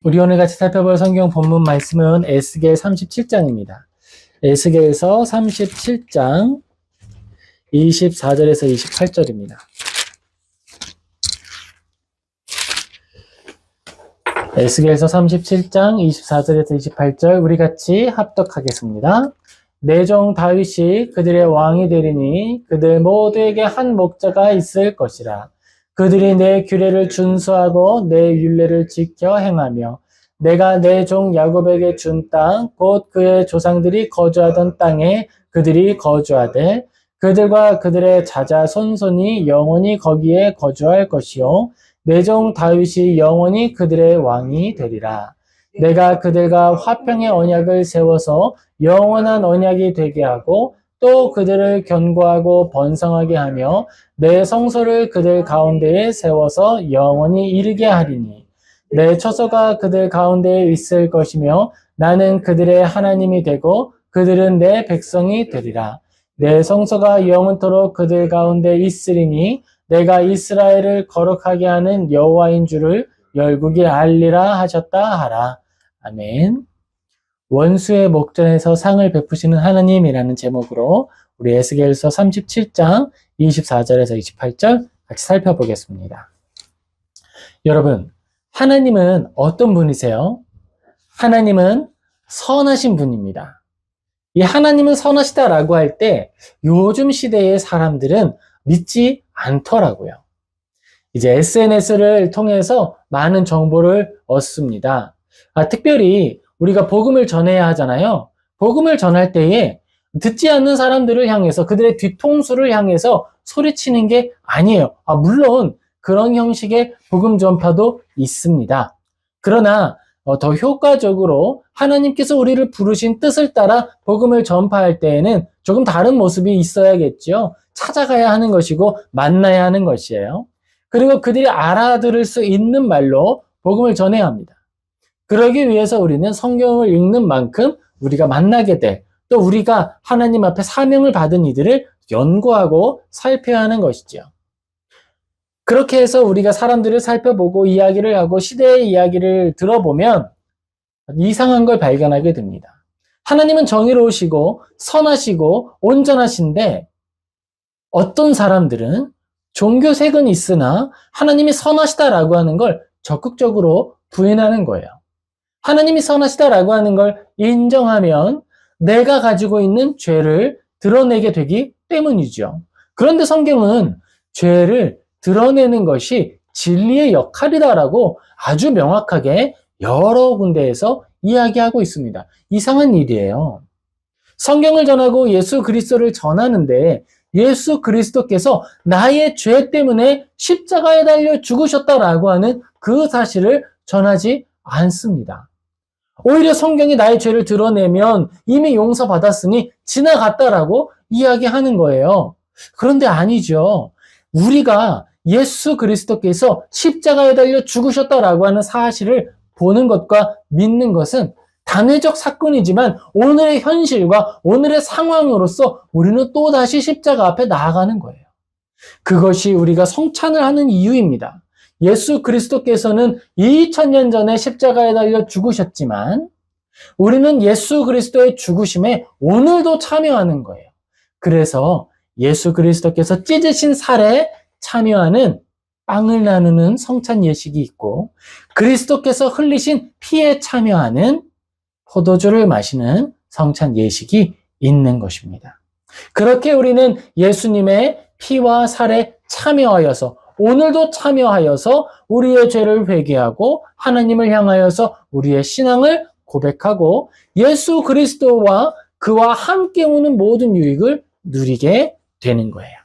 우리 오늘 같이 살펴볼 성경 본문 말씀은 에스겔 37장입니다. 에스겔서 37장 24절에서 28절입니다. 에스겔서 37장 24절에서 28절 우리 같이 합독하겠습니다. 내 종 다윗이 그들의 왕이 되리니 그들 모두에게 한 목자가 있을 것이라. 그들이 내 규례를 준수하고 내 율례를 지켜 행하며 내가 내 종 야곱에게 준 땅, 곧 그의 조상들이 거주하던 땅에 그들이 거주하되 그들과 그들의 자자 손손이 영원히 거기에 거주할 것이요 내 종 다윗이 영원히 그들의 왕이 되리라. 내가 그들과 화평의 언약을 세워서 영원한 언약이 되게 하고 또 그들을 견고하고 번성하게 하며 내 성소를 그들 가운데에 세워서 영원히 이르게 하리니 내 처소가 그들 가운데에 있을 것이며 나는 그들의 하나님이 되고 그들은 내 백성이 되리라. 내 성소가 영원토록 그들 가운데 있으리니 내가 이스라엘을 거룩하게 하는 여호와인 줄을 열국이 알리라 하셨다 하라. 아멘. 원수의 목전에서 상을 베푸시는 하나님이라는 제목으로 우리 에스겔서 37장 24절에서 28절 같이 살펴보겠습니다. 여러분, 하나님은 어떤 분이세요? 하나님은 선하신 분입니다. 이 하나님은 선하시다라고 할 때 요즘 시대의 사람들은 믿지 않더라고요. 이제 SNS를 통해서 많은 정보를 얻습니다. 특별히 우리가 복음을 전해야 하잖아요. 복음을 전할 때에 듣지 않는 사람들을 향해서 그들의 뒤통수를 향해서 소리치는 게 아니에요. 물론 그런 형식의 복음 전파도 있습니다. 그러나 더 효과적으로 하나님께서 우리를 부르신 뜻을 따라 복음을 전파할 때에는 조금 다른 모습이 있어야겠죠. 찾아가야 하는 것이고 만나야 하는 것이에요. 그리고 그들이 알아들을 수 있는 말로 복음을 전해야 합니다. 그러기 위해서 우리는 성경을 읽는 만큼 우리가 만나게 될, 또 우리가 하나님 앞에 사명을 받은 이들을 연구하고 살펴야 하는 것이죠. 그렇게 해서 우리가 사람들을 살펴보고 이야기를 하고 시대의 이야기를 들어보면 이상한 걸 발견하게 됩니다. 하나님은 정의로우시고 선하시고 온전하신데 어떤 사람들은 종교색은 있으나 하나님이 선하시다라고 하는 걸 적극적으로 부인하는 거예요. 하나님이 선하시다라고 하는 걸 인정하면 내가 가지고 있는 죄를 드러내게 되기 때문이죠. 그런데 성경은 죄를 드러내는 것이 진리의 역할이다라고 아주 명확하게 여러 군데에서 이야기하고 있습니다. 이상한 일이에요. 성경을 전하고 예수 그리스도를 전하는데 예수 그리스도께서 나의 죄 때문에 십자가에 달려 죽으셨다라고 하는 그 사실을 전하지 않습니다. 오히려 성경이 나의 죄를 드러내면 이미 용서받았으니 지나갔다라고 이야기하는 거예요. 그런데 아니죠. 우리가 예수 그리스도께서 십자가에 달려 죽으셨다라고 하는 사실을 보는 것과 믿는 것은 단회적 사건이지만 오늘의 현실과 오늘의 상황으로서 우리는 또다시 십자가 앞에 나아가는 거예요. 그것이 우리가 성찬을 하는 이유입니다. 예수 그리스도께서는 2000년 전에 십자가에 달려 죽으셨지만 우리는 예수 그리스도의 죽으심에 오늘도 참여하는 거예요. 그래서 예수 그리스도께서 찢으신 살에 참여하는 빵을 나누는 성찬 예식이 있고 그리스도께서 흘리신 피에 참여하는 포도주를 마시는 성찬 예식이 있는 것입니다. 그렇게 우리는 예수님의 피와 살에 참여하여서 오늘도 참여하여서 우리의 죄를 회개하고 하나님을 향하여서 우리의 신앙을 고백하고 예수 그리스도와 그와 함께 오는 모든 유익을 누리게 되는 거예요.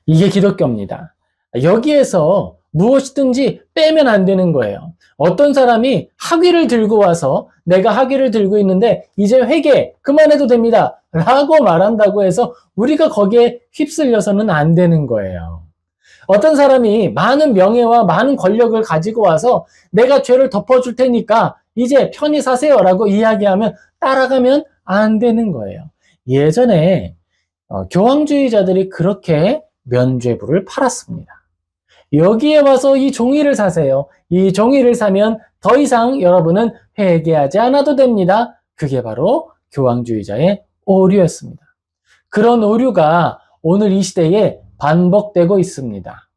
이게 기독교입니다. 여기에서 무엇이든지 빼면 안 되는 거예요. 어떤 사람이 학위를 들고 와서 내가 학위를 들고 있는데 이제 회개 그만해도 됩니다 라고 말한다고 해서 우리가 거기에 휩쓸려서는 안 되는 거예요. 어떤 사람이 많은 명예와 많은 권력을 가지고 와서 내가 죄를 덮어줄 테니까 이제 편히 사세요 라고 이야기하면 따라가면 안 되는 거예요. 예전에 교황주의자들이 그렇게 면죄부를 팔았습니다. 여기에 와서 이 종이를 사세요. 이 종이를 사면 더 이상 여러분은 회개하지 않아도 됩니다. 그게 바로 교황주의자의 오류였습니다. 그런 오류가 오늘 이 시대에 반복되고 있습니다.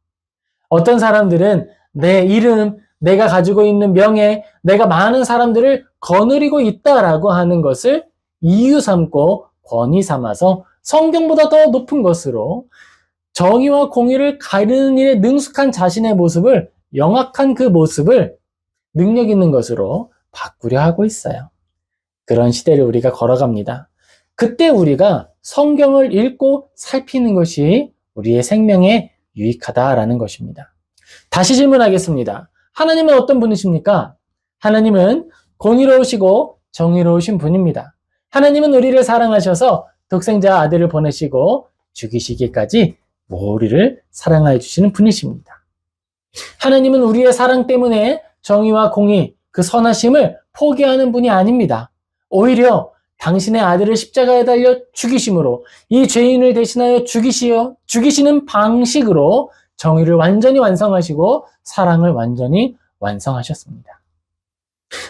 어떤 사람들은 내 이름, 내가 가지고 있는 명예, 내가 많은 사람들을 거느리고 있다라고 하는 것을 이유 삼고 권위 삼아서 성경보다 더 높은 것으로 정의와 공의를 가르는 일에 능숙한 자신의 모습을, 영악한 그 모습을 능력 있는 것으로 바꾸려 하고 있어요. 그런 시대를 우리가 걸어갑니다. 그때 우리가 성경을 읽고 살피는 것이 우리의 생명에 유익하다라는 것입니다. 다시 질문하겠습니다. 하나님은 어떤 분이십니까? 하나님은 공의로우시고 정의로우신 분입니다. 하나님은 우리를 사랑하셔서 독생자 아들을 보내시고 죽이시기까지 우리를 사랑하여 주시는 분이십니다. 하나님은 우리의 사랑 때문에 정의와 공의, 그 선하심을 포기하는 분이 아닙니다. 오히려 당신의 아들을 십자가에 달려 죽이심으로 이 죄인을 대신하여 죽이시는 방식으로 정의를 완전히 완성하시고 사랑을 완전히 완성하셨습니다.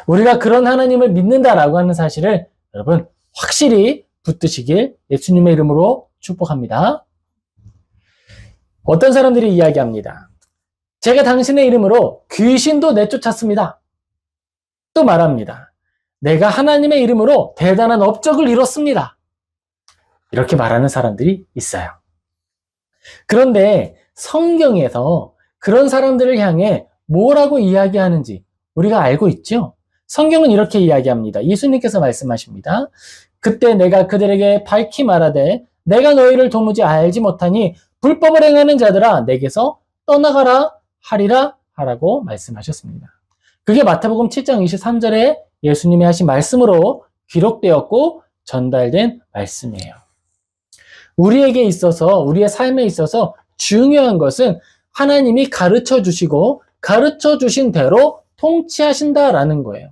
우리가 그런 하나님을 믿는다라고 하는 사실을 여러분 확실히 붙드시길 예수님의 이름으로 축복합니다. 어떤 사람들이 이야기합니다. 제가 당신의 이름으로 귀신도 내쫓았습니다. 또 말합니다. 내가 하나님의 이름으로 대단한 업적을 이뤘습니다. 이렇게 말하는 사람들이 있어요. 그런데 성경에서 그런 사람들을 향해 뭐라고 이야기하는지 우리가 알고 있죠? 성경은 이렇게 이야기합니다. 예수님께서 말씀하십니다. 그때 내가 그들에게 밝히 말하되 내가 너희를 도무지 알지 못하니 불법을 행하는 자들아 내게서 떠나가라 하리라 하라고 말씀하셨습니다. 그게 마태복음 7장 23절에 예수님이 하신 말씀으로 기록되었고 전달된 말씀이에요. 우리에게 있어서, 우리의 삶에 있어서 중요한 것은 하나님이 가르쳐 주시고 가르쳐 주신 대로 통치하신다라는 거예요.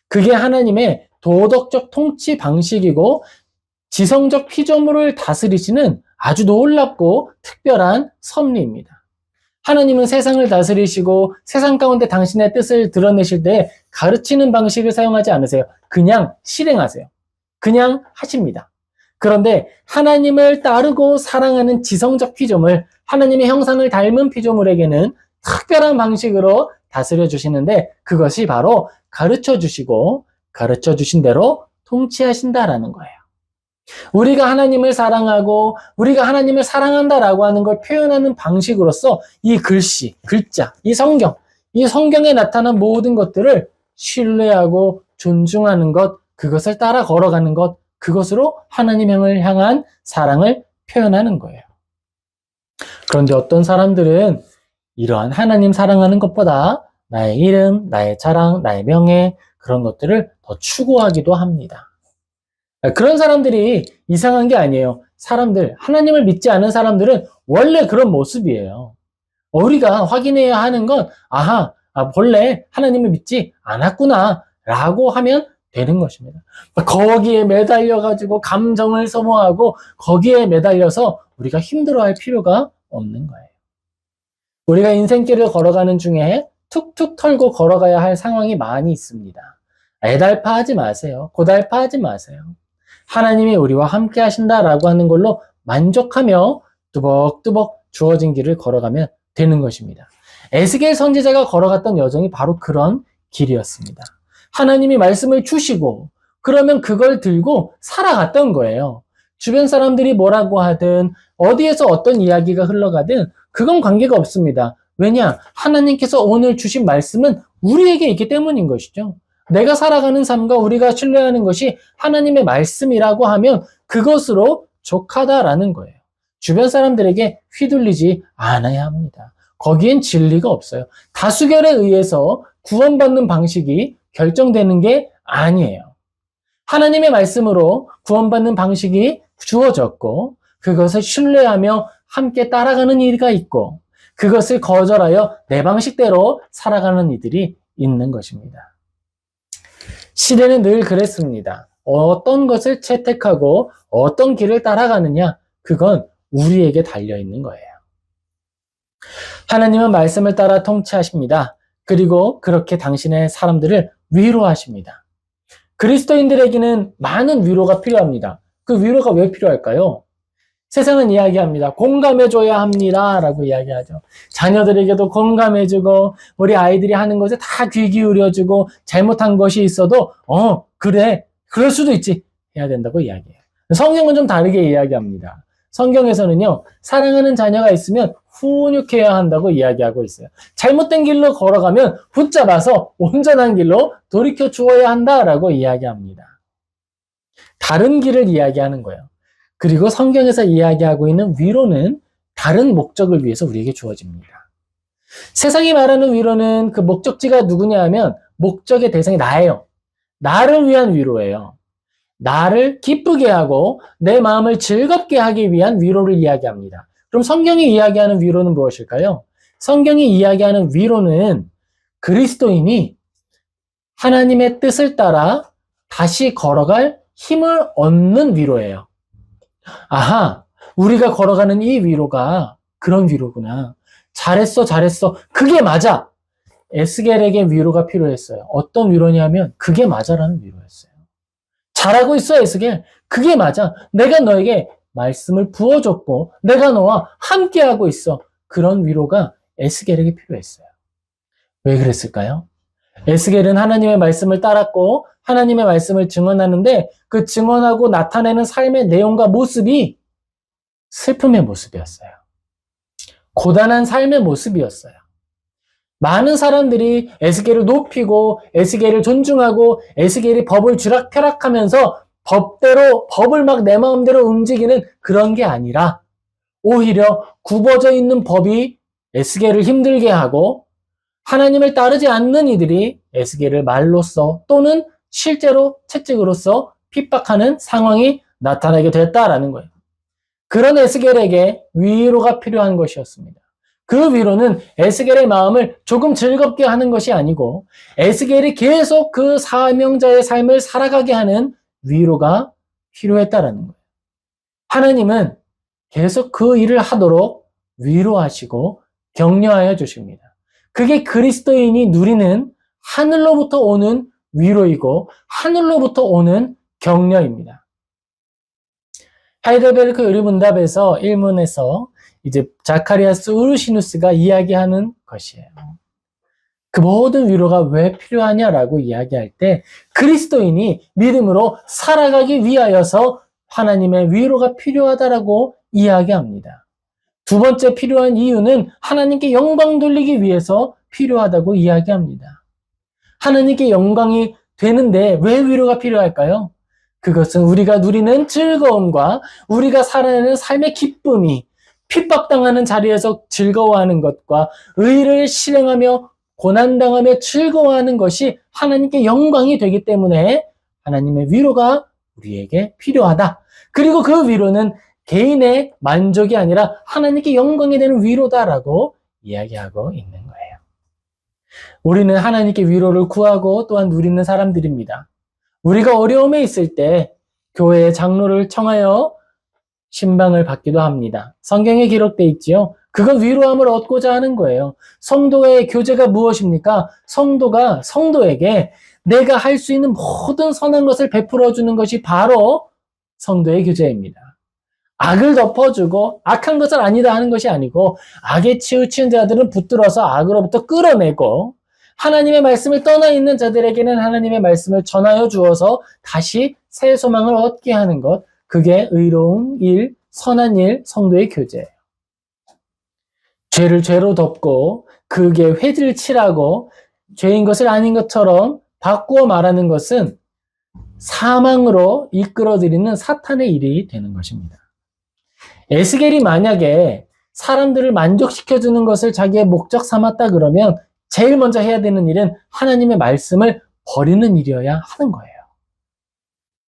그게 하나님의 도덕적 통치 방식이고 지성적 피조물을 다스리시는 아주 놀랍고 특별한 섭리입니다. 하나님은 세상을 다스리시고 세상 가운데 당신의 뜻을 드러내실 때 가르치는 방식을 사용하지 않으세요. 그냥 실행하세요. 그냥 하십니다. 그런데 하나님을 따르고 사랑하는 지성적 피조물, 하나님의 형상을 닮은 피조물에게는 특별한 방식으로 다스려 주시는데 그것이 바로 가르쳐 주시고 가르쳐 주신 대로 통치하신다라는 거예요. 우리가 하나님을 사랑하고 우리가 하나님을 사랑한다라고 하는 걸 표현하는 방식으로서 이 글씨, 글자, 이 성경에 나타난 모든 것들을 신뢰하고 존중하는 것, 그것을 따라 걸어가는 것, 그것으로 하나님을 향한 사랑을 표현하는 거예요. 그런데 어떤 사람들은 이러한 하나님 사랑하는 것보다 나의 이름, 나의 자랑, 나의 명예 그런 것들을 더 추구하기도 합니다. 그런 사람들이 이상한 게 아니에요. 하나님을 믿지 않은 사람들은 원래 그런 모습이에요. 우리가 확인해야 하는 건 본래 하나님을 믿지 않았구나 라고 하면 되는 것입니다. 거기에 매달려가지고 감정을 소모하고 거기에 매달려서 우리가 힘들어할 필요가 없는 거예요. 우리가 인생길을 걸어가는 중에 툭툭 털고 걸어가야 할 상황이 많이 있습니다. 애달파하지 마세요. 고달파하지 마세요. 하나님이 우리와 함께 하신다라고 하는 걸로 만족하며 뚜벅뚜벅 주어진 길을 걸어가면 되는 것입니다. 에스겔 선지자가 걸어갔던 여정이 바로 그런 길이었습니다. 하나님이 말씀을 주시고 그러면 그걸 들고 살아갔던 거예요. 주변 사람들이 뭐라고 하든 어디에서 어떤 이야기가 흘러가든 그건 관계가 없습니다. 왜냐? 하나님께서 오늘 주신 말씀은 우리에게 있기 때문인 것이죠. 내가 살아가는 삶과 우리가 신뢰하는 것이 하나님의 말씀이라고 하면 그것으로 족하다라는 거예요. 주변 사람들에게 휘둘리지 않아야 합니다. 거기엔 진리가 없어요. 다수결에 의해서 구원받는 방식이 결정되는 게 아니에요. 하나님의 말씀으로 구원받는 방식이 주어졌고 그것을 신뢰하며 함께 따라가는 이가 있고 그것을 거절하여 내 방식대로 살아가는 이들이 있는 것입니다. 시대는 늘 그랬습니다. 어떤 것을 채택하고 어떤 길을 따라가느냐 그건 우리에게 달려있는 거예요. 하나님은 말씀을 따라 통치하십니다. 그리고 그렇게 당신의 사람들을 위로하십니다. 그리스도인들에게는 많은 위로가 필요합니다. 그 위로가 왜 필요할까요? 세상은 이야기합니다. 공감해줘야 합니다. 라고 이야기하죠. 자녀들에게도 공감해주고, 우리 아이들이 하는 것에 다 귀 기울여주고, 잘못한 것이 있어도, 그래, 그럴 수도 있지. 해야 된다고 이야기해요. 성경은 좀 다르게 이야기합니다. 성경에서는요, 사랑하는 자녀가 있으면 훈육해야 한다고 이야기하고 있어요. 잘못된 길로 걸어가면 붙잡아서 온전한 길로 돌이켜 주어야 한다라고 이야기합니다. 다른 길을 이야기하는 거예요. 그리고 성경에서 이야기하고 있는 위로는 다른 목적을 위해서 우리에게 주어집니다. 세상이 말하는 위로는 그 목적지가 누구냐 하면 목적의 대상이 나예요. 나를 위한 위로예요. 나를 기쁘게 하고 내 마음을 즐겁게 하기 위한 위로를 이야기합니다. 그럼 성경이 이야기하는 위로는 무엇일까요? 성경이 이야기하는 위로는 그리스도인이 하나님의 뜻을 따라 다시 걸어갈 힘을 얻는 위로예요. 아하, 우리가 걸어가는 이 위로가 그런 위로구나. 잘했어. 그게 맞아. 에스겔에게 위로가 필요했어요. 어떤 위로냐면 그게 맞아라는 위로였어요. 잘하고 있어, 에스겔. 그게 맞아. 내가 너에게 말씀을 부어줬고 내가 너와 함께하고 있어. 그런 위로가 에스겔에게 필요했어요. 왜 그랬을까요? 에스겔은 하나님의 말씀을 따랐고 하나님의 말씀을 증언하는데 그 증언하고 나타내는 삶의 내용과 모습이 슬픔의 모습이었어요. 고단한 삶의 모습이었어요. 많은 사람들이 에스겔을 높이고 에스겔을 존중하고 에스겔이 법을 쥐락펴락하면서 법대로 법을 막 내 마음대로 움직이는 그런 게 아니라 오히려 굽어져 있는 법이 에스겔을 힘들게 하고 하나님을 따르지 않는 이들이 에스겔을 말로써 또는 실제로 채찍으로써 핍박하는 상황이 나타나게 됐다라는 거예요. 그런 에스겔에게 위로가 필요한 것이었습니다. 그 위로는 에스겔의 마음을 조금 즐겁게 하는 것이 아니고 에스겔이 계속 그 사명자의 삶을 살아가게 하는 위로가 필요했다라는 거예요. 하나님은 계속 그 일을 하도록 위로하시고 격려하여 주십니다. 그게 그리스도인이 누리는 하늘로부터 오는 위로이고 하늘로부터 오는 격려입니다. 하이델베르크 의류문답에서 1문에서 이제 자카리아스 우르시누스가 이야기하는 것이에요. 그 모든 위로가 왜 필요하냐라고 이야기할 때 그리스도인이 믿음으로 살아가기 위하여서 하나님의 위로가 필요하다라고 이야기합니다. 두 번째 필요한 이유는 하나님께 영광 돌리기 위해서 필요하다고 이야기합니다. 하나님께 영광이 되는데 왜 위로가 필요할까요? 그것은 우리가 누리는 즐거움과 우리가 살아내는 삶의 기쁨이 핍박당하는 자리에서 즐거워하는 것과 의를 실행하며 고난당하며 즐거워하는 것이 하나님께 영광이 되기 때문에 하나님의 위로가 우리에게 필요하다. 그리고 그 위로는 개인의 만족이 아니라 하나님께 영광이 되는 위로다라고 이야기하고 있는 거예요. 우리는 하나님께 위로를 구하고 또한 누리는 사람들입니다. 우리가 어려움에 있을 때 교회의 장로를 청하여 신방을 받기도 합니다. 성경에 기록되어 있지요. 그건 위로함을 얻고자 하는 거예요. 성도의 교제가 무엇입니까? 성도가 성도에게 내가 할 수 있는 모든 선한 것을 베풀어 주는 것이 바로 성도의 교제입니다. 악을 덮어주고 악한 것은 아니다 하는 것이 아니고 악에 치우친 자들은 붙들어서 악으로부터 끌어내고 하나님의 말씀을 떠나 있는 자들에게는 하나님의 말씀을 전하여 주어서 다시 새 소망을 얻게 하는 것, 그게 의로운 일, 선한 일, 성도의 교제예요. 죄를 죄로 덮고 그게 회지를 칠하고 죄인 것을 아닌 것처럼 바꾸어 말하는 것은 사망으로 이끌어들이는 사탄의 일이 되는 것입니다. 에스겔이 만약에 사람들을 만족시켜주는 것을 자기의 목적 삼았다 그러면 제일 먼저 해야 되는 일은 하나님의 말씀을 버리는 일이어야 하는 거예요.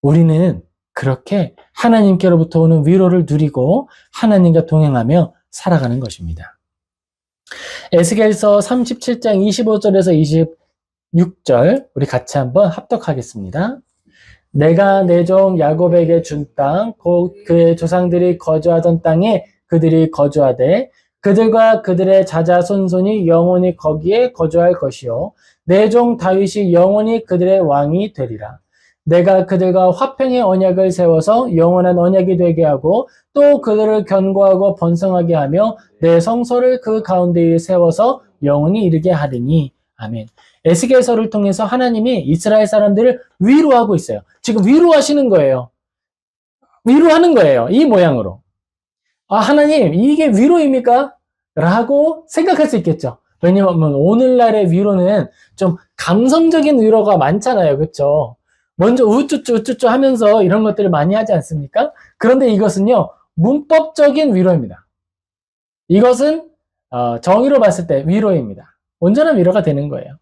우리는 그렇게 하나님께로부터 오는 위로를 누리고 하나님과 동행하며 살아가는 것입니다. 에스겔서 37장 25절에서 26절 우리 같이 한번 합독하겠습니다. 내가 내 종 야곱에게 준 땅, 곧 그의 조상들이 거주하던 땅에 그들이 거주하되 그들과 그들의 자자손손이 영원히 거기에 거주할 것이요 내 종 다윗이 영원히 그들의 왕이 되리라. 내가 그들과 화평의 언약을 세워서 영원한 언약이 되게 하고 또 그들을 견고하고 번성하게 하며 내 성소를 그 가운데에 세워서 영원히 이르게 하리니. 아멘. 에스겔서를 통해서 하나님이 이스라엘 사람들을 위로하고 있어요. 지금 위로하시는 거예요. 위로하는 거예요. 이 모양으로. 아, 하나님, 이게 위로입니까? 라고 생각할 수 있겠죠. 왜냐하면 오늘날의 위로는 좀 감성적인 위로가 많잖아요. 그렇죠? 먼저 우쭈쭈 우쭈쭈 하면서 이런 것들을 많이 하지 않습니까? 그런데 이것은요, 문법적인 위로입니다. 이것은 정의로 봤을 때 위로입니다. 온전한 위로가 되는 거예요.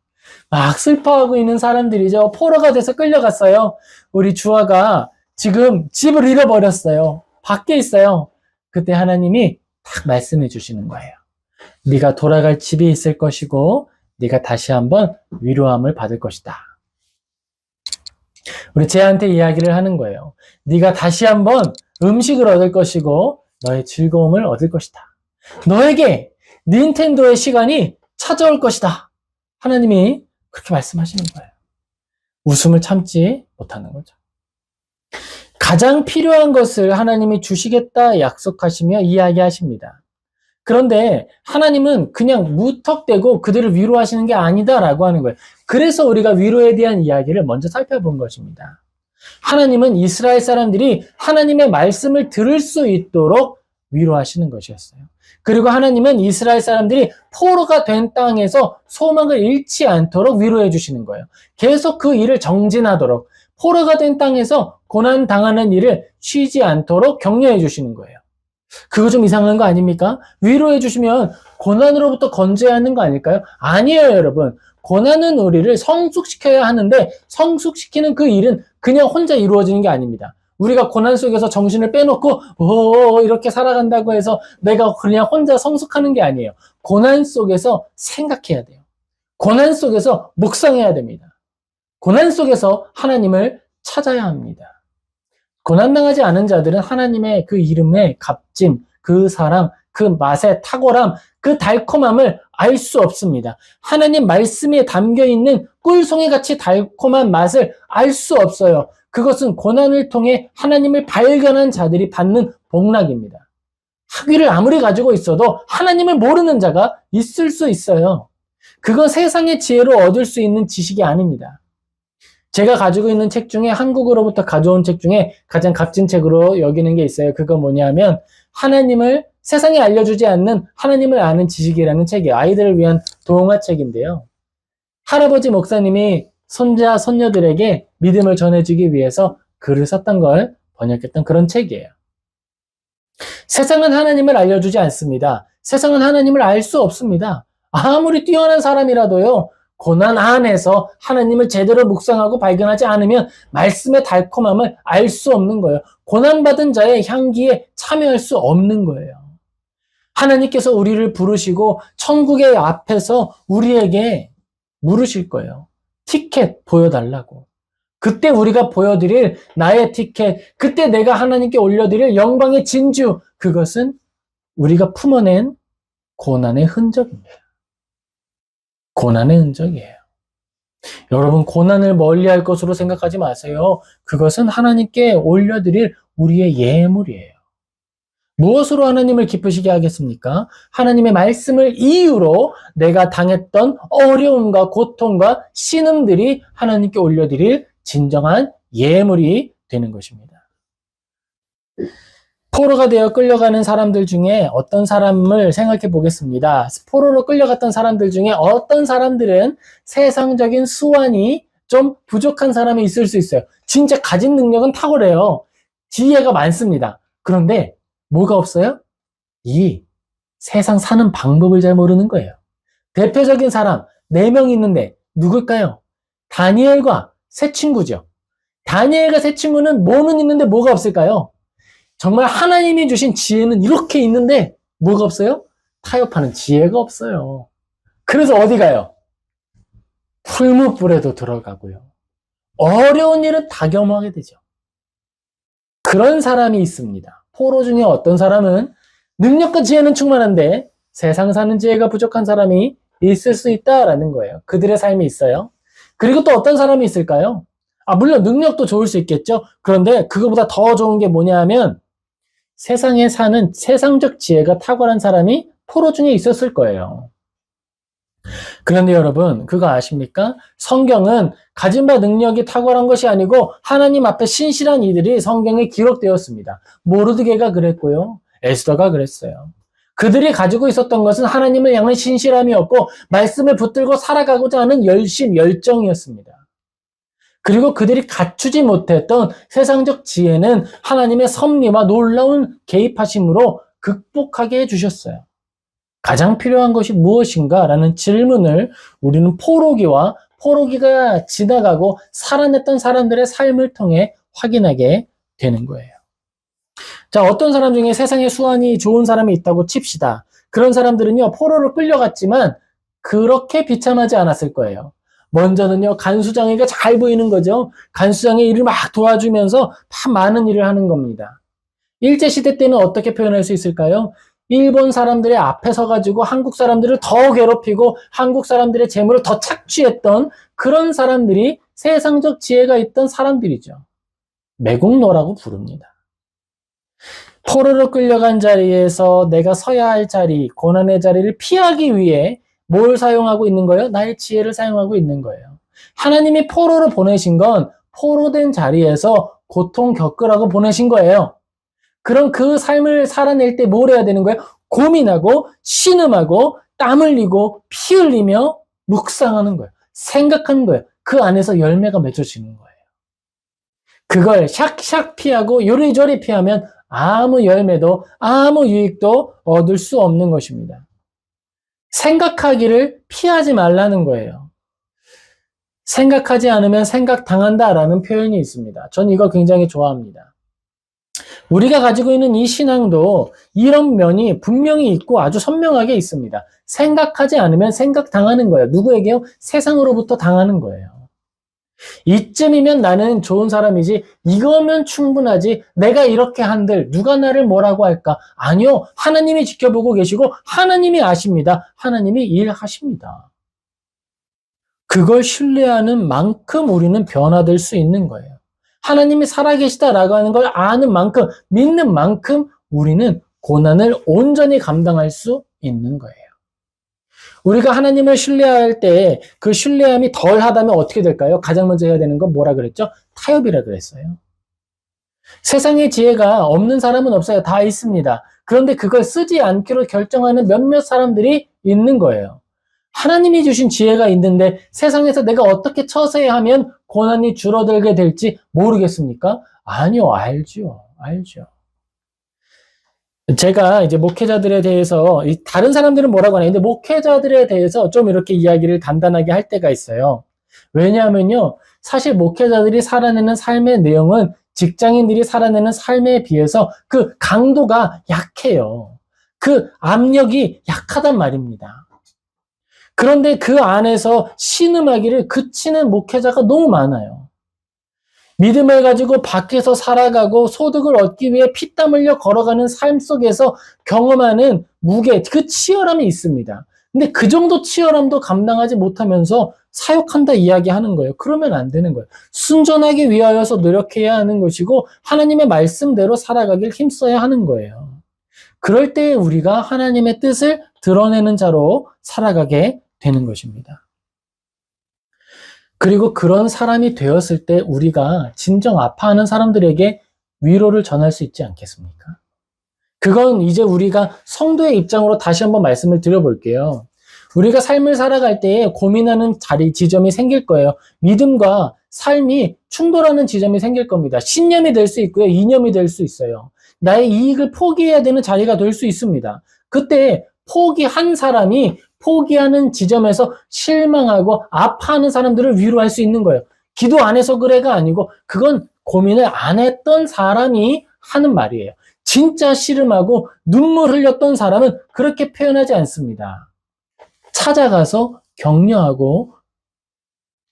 막 슬퍼하고 있는 사람들이죠. 포로가 돼서 끌려갔어요. 우리 주아가 지금 집을 잃어버렸어요. 밖에 있어요. 그때 하나님이 딱 말씀해 주시는 거예요. 네가 돌아갈 집이 있을 것이고 네가 다시 한번 위로함을 받을 것이다. 우리 쟤한테 이야기를 하는 거예요. 네가 다시 한번 음식을 얻을 것이고 너의 즐거움을 얻을 것이다. 너에게 닌텐도의 시간이 찾아올 것이다. 하나님이 그렇게 말씀하시는 거예요. 웃음을 참지 못하는 거죠. 가장 필요한 것을 하나님이 주시겠다 약속하시며 이야기하십니다. 그런데 하나님은 그냥 무턱대고 그들을 위로하시는 게 아니다라고 하는 거예요. 그래서 우리가 위로에 대한 이야기를 먼저 살펴본 것입니다. 하나님은 이스라엘 사람들이 하나님의 말씀을 들을 수 있도록 위로하시는 것이었어요. 그리고 하나님은 이스라엘 사람들이 포로가 된 땅에서 소망을 잃지 않도록 위로해 주시는 거예요. 계속 그 일을 정진하도록, 포로가 된 땅에서 고난 당하는 일을 쉬지 않도록 격려해 주시는 거예요. 그거 좀 이상한 거 아닙니까? 위로해 주시면 고난으로부터 건져야 하는 거 아닐까요? 아니에요, 여러분. 고난은 우리를 성숙시켜야 하는데 성숙시키는 그 일은 그냥 혼자 이루어지는 게 아닙니다. 우리가 고난 속에서 정신을 빼놓고 이렇게 살아간다고 해서 내가 그냥 혼자 성숙하는 게 아니에요. 고난 속에서 생각해야 돼요. 고난 속에서 묵상해야 됩니다. 고난 속에서 하나님을 찾아야 합니다. 고난당하지 않은 자들은 하나님의 그 이름의 값짐, 그 사랑, 그 맛의 탁월함, 그 달콤함을 알 수 없습니다. 하나님 말씀에 담겨있는 꿀송이같이 달콤한 맛을 알 수 없어요. 그것은 고난을 통해 하나님을 발견한 자들이 받는 복락입니다. 학위를 아무리 가지고 있어도 하나님을 모르는 자가 있을 수 있어요. 그건 세상의 지혜로 얻을 수 있는 지식이 아닙니다. 제가 가지고 있는 책 중에 한국으로부터 가져온 책 중에 가장 값진 책으로 여기는 게 있어요. 그건 뭐냐면 하나님을 세상에 알려주지 않는 하나님을 아는 지식이라는 책이에요. 아이들을 위한 동화책인데요. 할아버지 목사님이 손자, 손녀들에게 믿음을 전해주기 위해서 글을 썼던 걸 번역했던 그런 책이에요. 세상은 하나님을 알려주지 않습니다. 세상은 하나님을 알 수 없습니다. 아무리 뛰어난 사람이라도요. 고난 안에서 하나님을 제대로 묵상하고 발견하지 않으면 말씀의 달콤함을 알 수 없는 거예요. 고난받은 자의 향기에 참여할 수 없는 거예요. 하나님께서 우리를 부르시고 천국의 앞에서 우리에게 물으실 거예요. 티켓 보여달라고. 그때 우리가 보여드릴 나의 티켓, 그때 내가 하나님께 올려드릴 영광의 진주, 그것은 우리가 품어낸 고난의 흔적입니다. 고난의 흔적이에요. 여러분, 고난을 멀리할 것으로 생각하지 마세요. 그것은 하나님께 올려드릴 우리의 예물이에요. 무엇으로 하나님을 기쁘시게 하겠습니까? 하나님의 말씀을 이유로 내가 당했던 어려움과 고통과 신음들이 하나님께 올려드릴 진정한 예물이 되는 것입니다. 포로가 되어 끌려가는 사람들 중에 어떤 사람을 생각해 보겠습니다. 포로로 끌려갔던 사람들 중에 어떤 사람들은 세상적인 수완이 좀 부족한 사람이 있을 수 있어요. 진짜 가진 능력은 탁월해요. 지혜가 많습니다. 그런데 뭐가 없어요? 이 세상 사는 방법을 잘 모르는 거예요. 대표적인 사람 4명 있는데 누굴까요? 다니엘과 세 친구죠. 다니엘과 세 친구는 뭐는 있는데 뭐가 없을까요? 정말 하나님이 주신 지혜는 이렇게 있는데 뭐가 없어요? 타협하는 지혜가 없어요. 그래서 어디 가요? 풀무불에도 들어가고요. 어려운 일은 다 겸하게 되죠. 그런 사람이 있습니다. 포로 중에 어떤 사람은 능력과 지혜는 충만한데 세상 사는 지혜가 부족한 사람이 있을 수 있다라는 거예요. 그들의 삶이 있어요. 그리고 또 어떤 사람이 있을까요? 물론 능력도 좋을 수 있겠죠. 그런데 그거보다 더 좋은 게 뭐냐 하면 세상에 사는 세상적 지혜가 탁월한 사람이 포로 중에 있었을 거예요. 그런데 여러분, 그거 아십니까? 성경은 가진 바 능력이 탁월한 것이 아니고 하나님 앞에 신실한 이들이 성경에 기록되었습니다. 모르드게가 그랬고요. 에스더가 그랬어요. 그들이 가지고 있었던 것은 하나님을 향한 신실함이었고 말씀을 붙들고 살아가고자 하는 열심, 열정이었습니다. 그리고 그들이 갖추지 못했던 세상적 지혜는 하나님의 섭리와 놀라운 개입하심으로 극복하게 해주셨어요. 가장 필요한 것이 무엇인가? 라는 질문을 우리는 포로기가 지나가고 살아냈던 사람들의 삶을 통해 확인하게 되는 거예요. 자, 어떤 사람 중에 세상에 수완이 좋은 사람이 있다고 칩시다. 그런 사람들은요, 포로로 끌려갔지만 그렇게 비참하지 않았을 거예요. 먼저는요, 간수장에게 잘 보이는 거죠. 간수장의 일을 막 도와주면서 많은 일을 하는 겁니다. 일제시대 때는 어떻게 표현할 수 있을까요? 일본 사람들의 앞에 서가지고 한국 사람들을 더 괴롭히고 한국 사람들의 재물을 더 착취했던 그런 사람들이 세상적 지혜가 있던 사람들이죠. 매국노라고 부릅니다. 포로로 끌려간 자리에서 내가 서야 할 자리, 고난의 자리를 피하기 위해 뭘 사용하고 있는 거예요? 나의 지혜를 사용하고 있는 거예요. 하나님이 포로로 보내신 건 포로된 자리에서 고통 겪으라고 보내신 거예요. 그럼 그 삶을 살아낼 때 뭘 해야 되는 거예요? 고민하고 신음하고 땀 흘리고 피 흘리며 묵상하는 거예요. 생각하는 거예요. 그 안에서 열매가 맺어지는 거예요. 그걸 샥샥 피하고 요리조리 피하면 아무 열매도 아무 유익도 얻을 수 없는 것입니다. 생각하기를 피하지 말라는 거예요. 생각하지 않으면 생각당한다라는 표현이 있습니다. 전 이거 굉장히 좋아합니다. 우리가 가지고 있는 이 신앙도 이런 면이 분명히 있고 아주 선명하게 있습니다. 생각하지 않으면 생각당하는 거예요. 누구에게요? 세상으로부터 당하는 거예요. 이쯤이면 나는 좋은 사람이지, 이거면 충분하지, 내가 이렇게 한들 누가 나를 뭐라고 할까? 아니요, 하나님이 지켜보고 계시고 하나님이 아십니다. 하나님이 일하십니다. 그걸 신뢰하는 만큼 우리는 변화될 수 있는 거예요. 하나님이 살아계시다라고 하는 걸 아는 만큼, 믿는 만큼 우리는 고난을 온전히 감당할 수 있는 거예요. 우리가 하나님을 신뢰할 때 그 신뢰함이 덜 하다면 어떻게 될까요? 가장 먼저 해야 되는 건 뭐라 그랬죠? 타협이라 그랬어요. 세상에 지혜가 없는 사람은 없어요. 다 있습니다. 그런데 그걸 쓰지 않기로 결정하는 몇몇 사람들이 있는 거예요. 하나님이 주신 지혜가 있는데 세상에서 내가 어떻게 처세야 하면 고난이 줄어들게 될지 모르겠습니까? 아니요, 알죠. 제가 이제 목회자들에 대해서, 다른 사람들은 뭐라고 하나요? 근데 목회자들에 대해서 좀 이렇게 이야기를 간단하게 할 때가 있어요. 왜냐하면요, 사실 목회자들이 살아내는 삶의 내용은 직장인들이 살아내는 삶에 비해서 그 강도가 약해요. 그 압력이 약하단 말입니다. 그런데 그 안에서 신음하기를 그치는 목회자가 너무 많아요. 믿음을 가지고 밖에서 살아가고 소득을 얻기 위해 피땀 흘려 걸어가는 삶 속에서 경험하는 무게, 그 치열함이 있습니다. 근데 그 정도 치열함도 감당하지 못하면서 사역한다 이야기하는 거예요. 그러면 안 되는 거예요. 순전하기 위하여서 노력해야 하는 것이고 하나님의 말씀대로 살아가길 힘써야 하는 거예요. 그럴 때 우리가 하나님의 뜻을 드러내는 자로 살아가게 되는 것입니다. 그리고 그런 사람이 되었을 때 우리가 진정 아파하는 사람들에게 위로를 전할 수 있지 않겠습니까? 그건 이제 우리가 성도의 입장으로 다시 한번 말씀을 드려볼게요. 우리가 삶을 살아갈 때에 고민하는 지점이 생길 거예요. 믿음과 삶이 충돌하는 지점이 생길 겁니다. 신념이 될 수 있고요. 이념이 될 수 있어요. 나의 이익을 포기해야 되는 자리가 될 수 있습니다. 그때 포기한 사람이 포기하는 지점에서 실망하고 아파하는 사람들을 위로할 수 있는 거예요. 기도 안 해서 그래가 아니고 그건 고민을 안 했던 사람이 하는 말이에요. 진짜 씨름하고 눈물 흘렸던 사람은 그렇게 표현하지 않습니다. 찾아가서 격려하고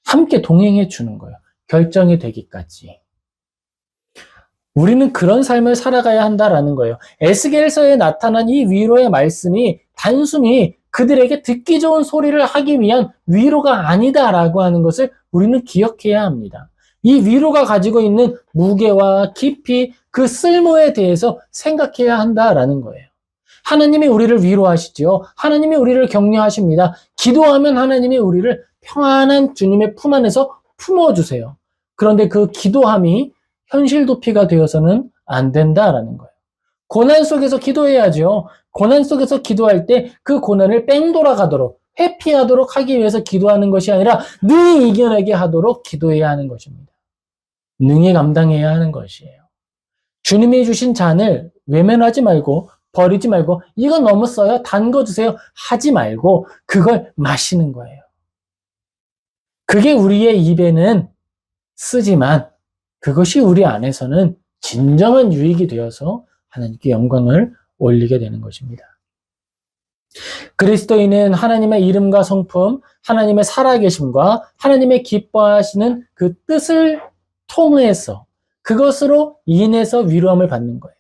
함께 동행해 주는 거예요. 결정이 되기까지. 우리는 그런 삶을 살아가야 한다라는 거예요. 에스겔서에 나타난 이 위로의 말씀이 단순히 그들에게 듣기 좋은 소리를 하기 위한 위로가 아니다라고 하는 것을 우리는 기억해야 합니다. 이 위로가 가지고 있는 무게와 깊이 그 쓸모에 대해서 생각해야 한다라는 거예요. 하나님이 우리를 위로하시지요. 하나님이 우리를 격려하십니다. 기도하면 하나님이 우리를 평안한 주님의 품 안에서 품어주세요. 그런데 그 기도함이 현실 도피가 되어서는 안 된다라는 거예요. 고난 속에서 기도해야죠. 고난 속에서 기도할 때 그 고난을 뺑 돌아가도록 회피하도록 하기 위해서 기도하는 것이 아니라 능히 이겨내게 하도록 기도해야 하는 것입니다. 능히 감당해야 하는 것이에요. 주님이 주신 잔을 외면하지 말고 버리지 말고 이거 너무 써요. 단 거 주세요. 하지 말고 그걸 마시는 거예요. 그게 우리의 입에는 쓰지만 그것이 우리 안에서는 진정한 유익이 되어서 하나님께 영광을 올리게 되는 것입니다. 그리스도인은 하나님의 이름과 성품, 하나님의 살아계심과 하나님의 기뻐하시는 그 뜻을 통해서 그것으로 인해서 위로함을 받는 거예요.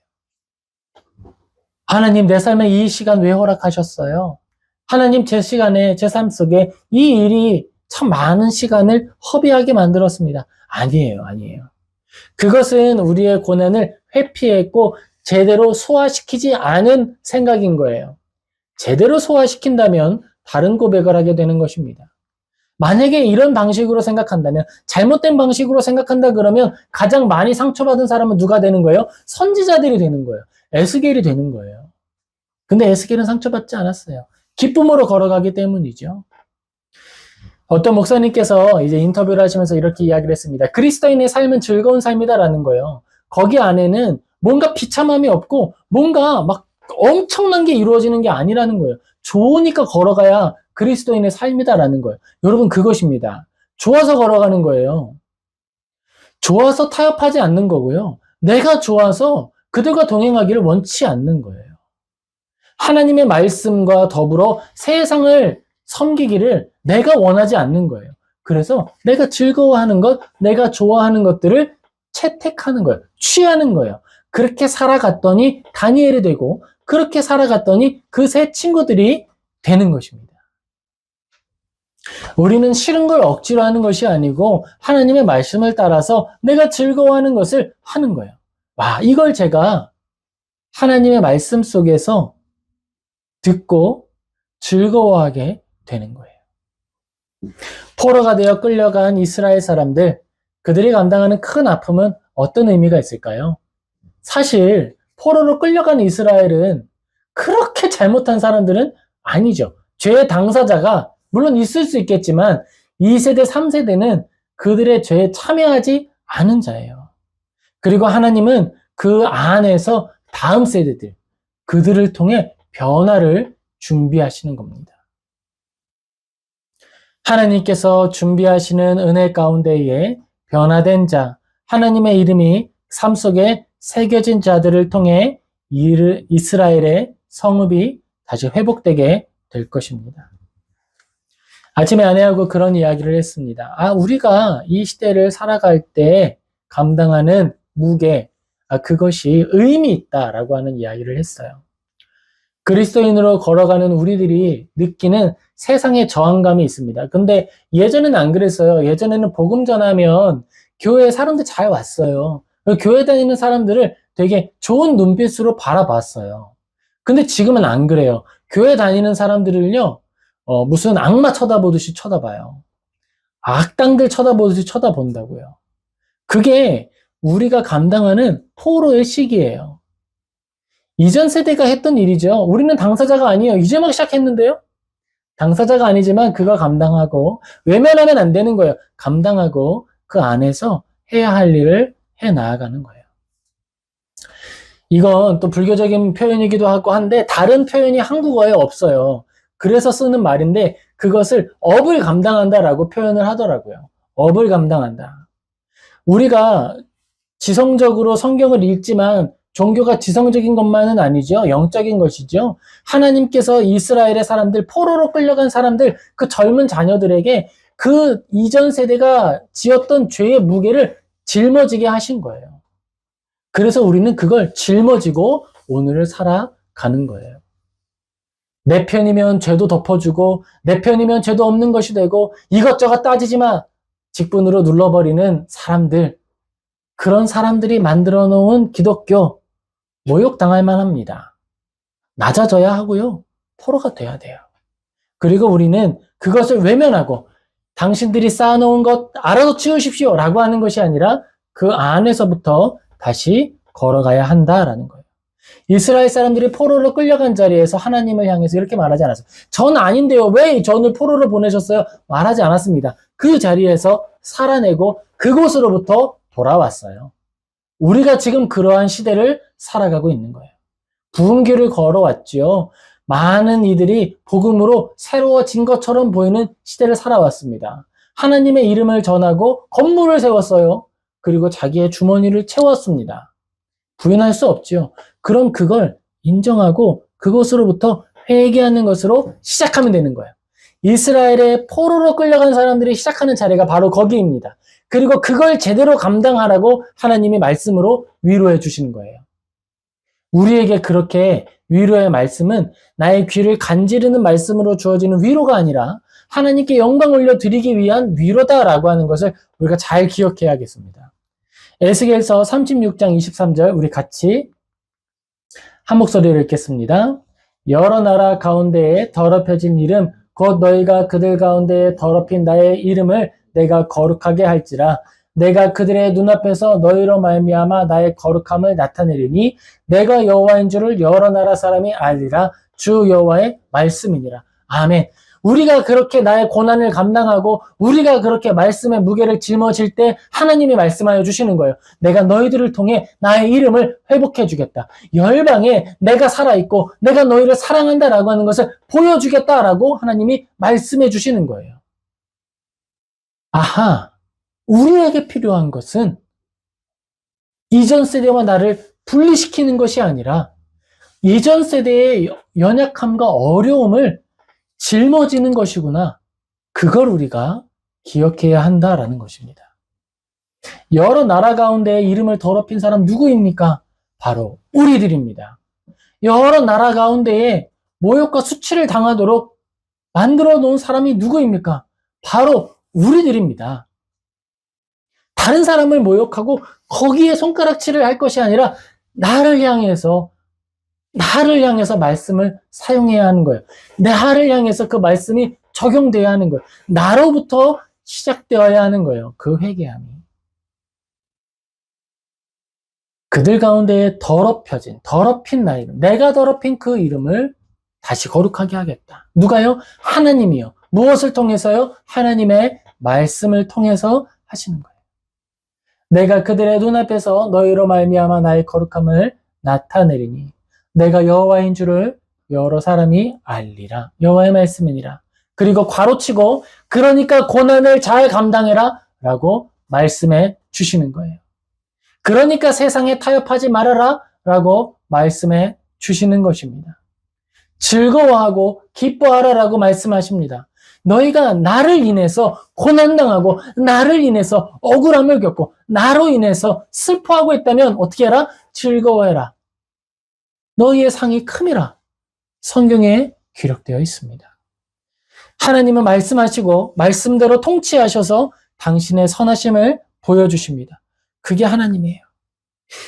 하나님 내 삶에 이 시간 왜 허락하셨어요? 하나님 제 시간에 제 삶 속에 이 일이 참 많은 시간을 허비하게 만들었습니다. 아니에요. 그것은 우리의 고난을 회피했고 제대로 소화시키지 않은 생각인 거예요. 제대로 소화시킨다면 다른 고백을 하게 되는 것입니다. 만약에 이런 방식으로 생각한다면, 잘못된 방식으로 생각한다 그러면 가장 많이 상처받은 사람은 누가 되는 거예요? 선지자들이 되는 거예요. 에스겔이 되는 거예요. 근데 에스겔은 상처받지 않았어요. 기쁨으로 걸어가기 때문이죠. 어떤 목사님께서 이제 인터뷰를 하시면서 이렇게 이야기를 했습니다. 그리스도인의 삶은 즐거운 삶이다라는 거예요. 거기 안에는 뭔가 비참함이 없고 뭔가 막 엄청난 게 이루어지는 게 아니라는 거예요. 좋으니까 걸어가야 그리스도인의 삶이다라는 거예요. 여러분 그것입니다. 좋아서 걸어가는 거예요. 좋아서 타협하지 않는 거고요. 내가 좋아서 그들과 동행하기를 원치 않는 거예요. 하나님의 말씀과 더불어 세상을 섬기기를 내가 원하지 않는 거예요. 그래서 내가 즐거워하는 것, 내가 좋아하는 것들을 채택하는 거예요. 취하는 거예요. 그렇게 살아갔더니 다니엘이 되고 그렇게 살아갔더니 그 세 친구들이 되는 것입니다. 우리는 싫은 걸 억지로 하는 것이 아니고 하나님의 말씀을 따라서 내가 즐거워하는 것을 하는 거예요. 와, 이걸 제가 하나님의 말씀 속에서 듣고 즐거워하게 되는 거예요. 포로가 되어 끌려간 이스라엘 사람들, 그들이 감당하는 큰 아픔은 어떤 의미가 있을까요? 사실 포로로 끌려간 이스라엘은 그렇게 잘못한 사람들은 아니죠. 죄의 당사자가 물론 있을 수 있겠지만 2세대, 3세대는 그들의 죄에 참여하지 않은 자예요. 그리고 하나님은 그 안에서 다음 세대들, 그들을 통해 변화를 준비하시는 겁니다. 하나님께서 준비하시는 은혜 가운데에 변화된 자, 하나님의 이름이 삶 속에 새겨진 자들을 통해 이스라엘의 성읍이 다시 회복되게 될 것입니다. 아침에 아내하고 그런 이야기를 했습니다. 우리가 이 시대를 살아갈 때 감당하는 무게, 그것이 의미 있다라고 하는 이야기를 했어요. 그리스도인으로 걸어가는 우리들이 느끼는 세상의 저항감이 있습니다. 근데 예전에는 안 그랬어요. 예전에는 복음 전하면 교회에 사람들 잘 왔어요. 교회 다니는 사람들을 되게 좋은 눈빛으로 바라봤어요. 근데 지금은 안 그래요. 교회 다니는 사람들을요, 무슨 악마 쳐다보듯이 쳐다봐요. 악당들 쳐다보듯이 쳐다본다고요. 그게 우리가 감당하는 포로의 시기예요. 이전 세대가 했던 일이죠. 우리는 당사자가 아니에요. 이제 막 시작했는데요. 당사자가 아니지만 그거 감당하고 외면하면 안 되는 거예요. 감당하고 그 안에서 해야 할 일을 해 나아가는 거예요. 이건 또 불교적인 표현이기도 하고 한데 다른 표현이 한국어에 없어요. 그래서 쓰는 말인데 그것을 업을 감당한다라고 표현을 하더라고요. 업을 감당한다. 우리가 지성적으로 성경을 읽지만 종교가 지성적인 것만은 아니죠. 영적인 것이죠. 하나님께서 이스라엘의 사람들, 포로로 끌려간 사람들, 그 젊은 자녀들에게 그 이전 세대가 지었던 죄의 무게를 짊어지게 하신 거예요. 그래서 우리는 그걸 짊어지고 오늘을 살아가는 거예요. 내 편이면 죄도 덮어주고 내 편이면 죄도 없는 것이 되고 이것저것 따지지만 직분으로 눌러버리는 사람들, 그런 사람들이 만들어 놓은 기독교 모욕당할 만합니다. 낮아져야 하고요. 포로가 돼야 돼요. 그리고 우리는 그것을 외면하고 당신들이 쌓아놓은 것 알아서 치우십시오 라고 하는 것이 아니라 그 안에서부터 다시 걸어가야 한다라는 거예요. 이스라엘 사람들이 포로로 끌려간 자리에서 하나님을 향해서 이렇게 말하지 않았어요. 전 아닌데요. 왜 전을 포로로 보내셨어요? 말하지 않았습니다. 그 자리에서 살아내고 그곳으로부터 돌아왔어요. 우리가 지금 그러한 시대를 살아가고 있는 거예요. 부흥길을 걸어왔지요. 많은 이들이 복음으로 새로워진 것처럼 보이는 시대를 살아왔습니다. 하나님의 이름을 전하고 건물을 세웠어요. 그리고 자기의 주머니를 채웠습니다. 부인할 수 없지요. 그럼 그걸 인정하고 그것으로부터 회개하는 것으로 시작하면 되는 거예요. 이스라엘의 포로로 끌려간 사람들이 시작하는 자리가 바로 거기입니다. 그리고 그걸 제대로 감당하라고 하나님이 말씀으로 위로해 주시는 거예요. 우리에게 그렇게 위로의 말씀은 나의 귀를 간지르는 말씀으로 주어지는 위로가 아니라 하나님께 영광 올려드리기 위한 위로다라고 하는 것을 우리가 잘 기억해야겠습니다. 에스겔서 36장 23절 우리 같이 한 목소리를 읽겠습니다. 여러 나라 가운데에 더럽혀진 이름 곧 너희가 그들 가운데에 더럽힌 나의 이름을 내가 거룩하게 할지라 내가 그들의 눈앞에서 너희로 말미암아 나의 거룩함을 나타내리니 내가 여호와인 줄을 여러 나라 사람이 알리라 주 여호와의 말씀이니라. 아멘. 우리가 그렇게 나의 고난을 감당하고 우리가 그렇게 말씀의 무게를 짊어질 때 하나님이 말씀하여 주시는 거예요. 내가 너희들을 통해 나의 이름을 회복해 주겠다. 열방에 내가 살아있고 내가 너희를 사랑한다라고 하는 것을 보여주겠다라고 하나님이 말씀해 주시는 거예요. 아하, 우리에게 필요한 것은 이전 세대와 나를 분리시키는 것이 아니라 이전 세대의 연약함과 어려움을 짊어지는 것이구나. 그걸 우리가 기억해야 한다라는 것입니다. 여러 나라 가운데 이름을 더럽힌 사람 누구입니까? 바로 우리들입니다. 여러 나라 가운데에 모욕과 수치를 당하도록 만들어 놓은 사람이 누구입니까? 바로 우리들입니다. 다른 사람을 모욕하고 거기에 손가락질을 할 것이 아니라 나를 향해서 말씀을 사용해야 하는 거예요. 나를 향해서 그 말씀이 적용되어야 하는 거예요. 나로부터 시작되어야 하는 거예요. 그 회개함이. 그들 가운데에 더럽힌 나 이름, 내가 더럽힌 그 이름을 다시 거룩하게 하겠다. 누가요? 하나님이요. 무엇을 통해서요? 하나님의 말씀을 통해서 하시는 거예요. 내가 그들의 눈앞에서 너희로 말미암아 나의 거룩함을 나타내리니 내가 여호와인 줄을 여러 사람이 알리라. 여호와의 말씀이니라. 그리고 괄호치고 그러니까 고난을 잘 감당해라 라고 말씀해 주시는 거예요. 그러니까 세상에 타협하지 말아라 라고 말씀해 주시는 것입니다. 즐거워하고 기뻐하라 라고 말씀하십니다. 너희가 나를 인해서 고난당하고 나를 인해서 억울함을 겪고 나로 인해서 슬퍼하고 있다면 어떻게 해라? 즐거워해라. 너희의 상이 큼이라. 성경에 기록되어 있습니다. 하나님은 말씀하시고 말씀대로 통치하셔서 당신의 선하심을 보여주십니다. 그게 하나님이에요.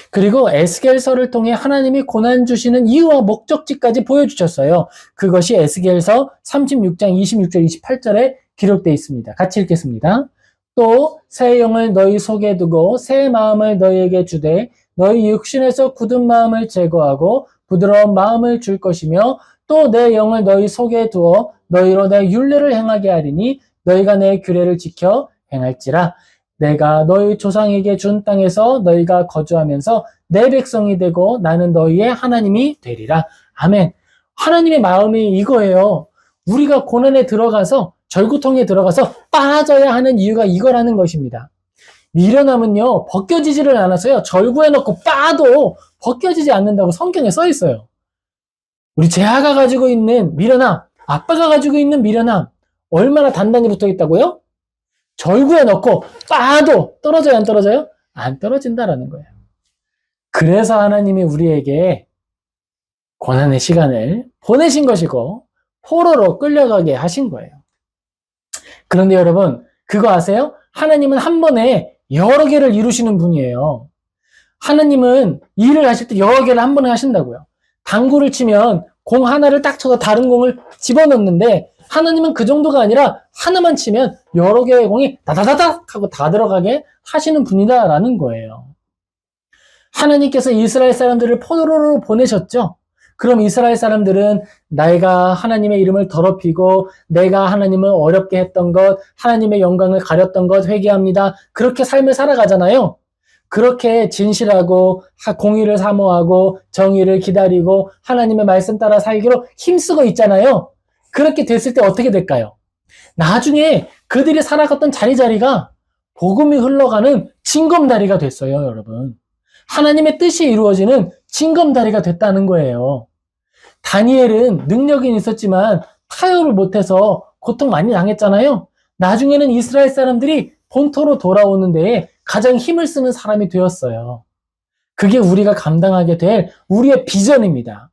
그리고 에스겔서를 통해 하나님이 고난 주시는 이유와 목적지까지 보여주셨어요. 그것이 에스겔서 36장 26절 28절에 기록되어 있습니다. 같이 읽겠습니다. 또 새 영을 너희 속에 두고 새 마음을 너희에게 주되 너희 육신에서 굳은 마음을 제거하고 부드러운 마음을 줄 것이며 또 내 영을 너희 속에 두어 너희로 내 율례를 행하게 하리니 너희가 내 규례를 지켜 행할지라. 내가 너희 조상에게 준 땅에서 너희가 거주하면서 내 백성이 되고 나는 너희의 하나님이 되리라. 아멘. 하나님의 마음이 이거예요. 우리가 고난에 들어가서 절구통에 들어가서 빠져야 하는 이유가 이거라는 것입니다. 미련함은요 벗겨지지를 않아서요 절구에 넣고 빠도 벗겨지지 않는다고 성경에 써 있어요. 우리 재하가 가지고 있는 미련함, 아빠가 가지고 있는 미련함 얼마나 단단히 붙어 있다고요? 절구에 넣고 빠도 떨어져요, 안 떨어져요? 안 떨어진다라는 거예요. 그래서 하나님이 우리에게 고난의 시간을 보내신 것이고 포로로 끌려가게 하신 거예요. 그런데 여러분, 그거 아세요? 하나님은 한 번에 여러 개를 이루시는 분이에요. 하나님은 일을 하실 때 여러 개를 한 번에 하신다고요. 당구를 치면 공 하나를 딱 쳐서 다른 공을 집어넣는데 하나님은 그 정도가 아니라 하나만 치면 여러 개의 공이 다다다닥 하고 다 들어가게 하시는 분이다라는 거예요. 하나님께서 이스라엘 사람들을 포로로 보내셨죠. 그럼 이스라엘 사람들은 내가 하나님의 이름을 더럽히고 내가 하나님을 어렵게 했던 것, 하나님의 영광을 가렸던 것 회개합니다. 그렇게 삶을 살아가잖아요. 그렇게 진실하고 공의를 사모하고 정의를 기다리고 하나님의 말씀 따라 살기로 힘쓰고 있잖아요. 그렇게 됐을 때 어떻게 될까요? 나중에 그들이 살아갔던 자리자리가 복음이 흘러가는 징검다리가 됐어요, 여러분. 하나님의 뜻이 이루어지는 징검다리가 됐다는 거예요. 다니엘은 능력은 있었지만 타협을 못해서 고통 많이 당했잖아요. 나중에는 이스라엘 사람들이 본토로 돌아오는 데에 가장 힘을 쓰는 사람이 되었어요. 그게 우리가 감당하게 될 우리의 비전입니다.